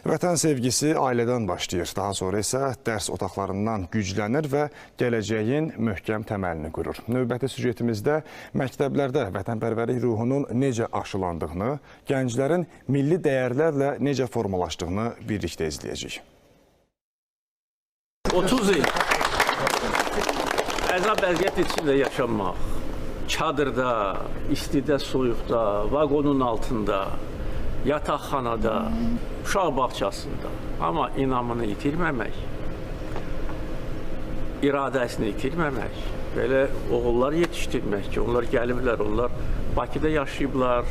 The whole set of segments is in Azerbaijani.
Vətən sevgisi ailədən başlayır. Daha sonra isə dərs otaqlarından güclənir və gələcəyin möhkəm təməlini qurur. Növbəti süjetimizdə məktəblərdə vətənpərvərlik ruhunun necə aşılandığını, gənclərin milli dəyərlərlə necə formalaşdığını birlikdə izləyəcəyik. 30 il əzab əziyyət içində yaşamaq, çadırda, istidə, soyuqda, vaqonun altında, yataqxanada, uşaq bağçasında, amma inamını itirməmək, iradəsini itirməmək, belə oğullar yetişdirmək ki, onlar gəliblər, onlar Bakıda yaşayıblar,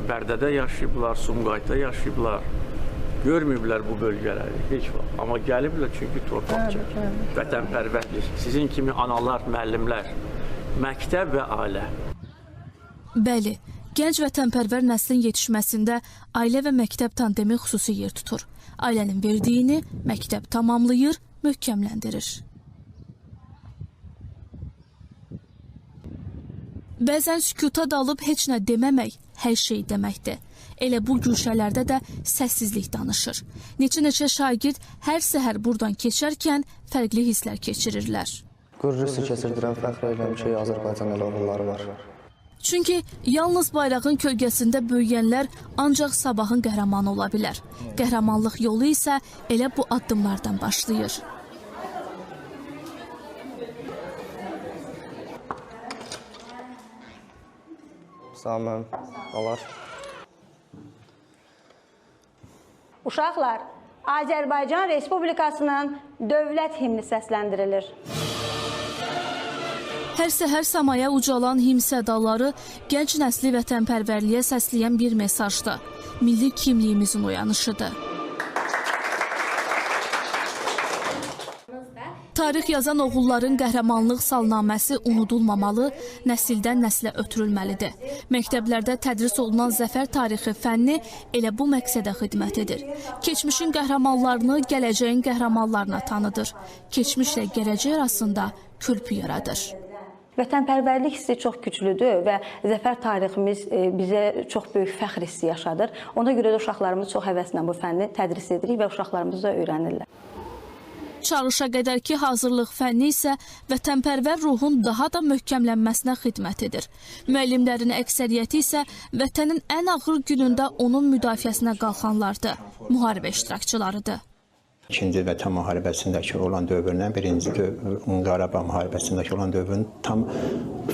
Bərdədə yaşayıblar, Sumqayıtda yaşayıblar, görməyiblər bu bölgələri, heç vaxt. Amma gəliblər çünki torpaq çəkir, vətənpərvərlik, sizin kimi analar, müəllimlər, məktəb və ailə. Bəli. Gənc vətənpərvər nəslin yetişməsində ailə və məktəb tandemi xüsusi yer tutur. Ailənin verdiyini məktəb tamamlayır, möhkəmləndirir. Bəzən sükuta dalıb heç nə deməmək hər şey deməkdir. Elə bu güşələrdə də səssizlik danışır. Neçə şagird hər səhər buradan keçərkən fərqli hisslər keçirirlər. Qürur hissi keçirdirəm, fəxr edirəm ki, Azərbaycan elə oğulları var. Çünki yalnız bayrağın kölgəsində böyüyənlər ancaq sabahın qəhrəmanı ola bilər. Qəhrəmanlıq yolu isə elə bu addımlardan başlayır. Salam, olar. Uşaqlar, Azərbaycan Respublikasının dövlət himni səsləndirilir. Hər səhər samaya ucalan himn sədaları gənc nəsli vətənpərvərliyə səsləyən bir mesajdır. Milli kimliyimizin oyanışıdır. Tarix yazan oğulların qəhrəmanlıq salnaməsi unudulmamalı, nəsildən nəslə ötürülməlidir. Məktəblərdə tədris olunan zəfər tarixi fənni elə bu məqsədə xidmət edir. Keçmişin qəhrəmanlarını gələcəyin qəhrəmanlarına tanıdır. Keçmişlə gələcək arasında körpü yaradır. Vətənpərvərlik hissi çox güclüdür və zəfər tariximiz bizə çox böyük fəxr hissi yaşadır. Ona görə də uşaqlarımız çox həvəslə bu fənni tədris edirik və uşaqlarımız da öyrənirlər. Çağırışa qədərki hazırlıq fənni isə vətənpərvər ruhun daha da möhkəmlənməsinə xidmət edir. Müəllimlərin əksəriyyəti isə vətənin ən ağır günündə onun müdafiəsinə qalxanlardır, müharibə iştirakçılarıdır. İkinci Vətən müharibəsindəki olan dövrlə birinci Qarabağ müharibəsindəki olan dövrün tam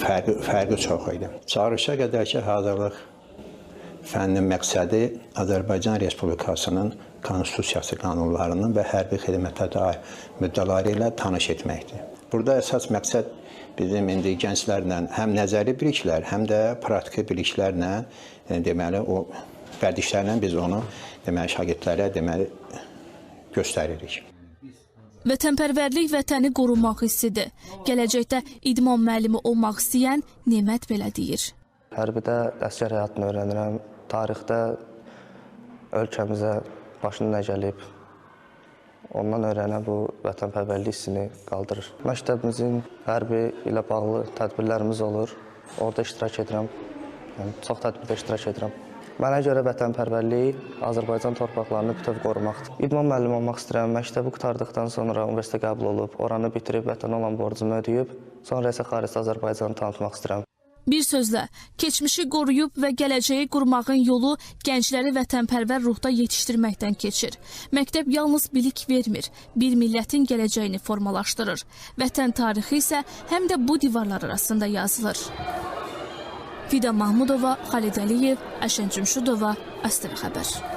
fərqi çox idi. Çağırışa qədərki hazırlıq fənninin məqsədi Azərbaycan Respublikasının konstitusiyası qanunlarının və hərbi xidmətə dair müddəaları ilə tanış etməkdir. Burada əsas məqsəd bizim indi gənclərlə həm nəzəri biliklər, həm də praktiki biliklərlə, deməli o vərdişlərlə biz onu deməli şagirdlərə göstəririk. Vətənpərvərlik vətəni qorumaq hissidir. Gələcəkdə idman müəllimi olmaq istəyən Nemət belə deyir. Hərbidə əsgər həyatını öyrənirəm. Tarixdə ölkəmizə başına nə gəlib, ondan öyrənən bu vətənpərvərlik hissini qaldırır. Məktəbimizin hərbi ilə bağlı tədbirlərimiz olur. Orada iştirak edirəm. Çox tədbirdə iştirak edirəm. Mənə görə vətənpərvərlik Azərbaycan torpaqlarını bütöv qorumaqdır. İdman müəllimi olmaq istəyirəm. Məktəbi qurtardıqdan sonra universitetə qəbul olub, oranı bitirib, vətənə olan borcumu ödəyib, sonra isə xaricdə Azərbaycanı tanıtmaq istəyirəm. Bir sözlə, keçmişi qoruyub və gələcəyi qurmağın yolu gəncləri vətənpərvər ruhda yetişdirməkdən keçir. Məktəb yalnız bilik vermir, bir millətin gələcəyini formalaşdırır. Vətən tarixi isə həm də bu divarlar arasında yazılır. Vida Mahmudova, Xalid Əliyev, Əşən Cümşudova, ASTV Xəbər.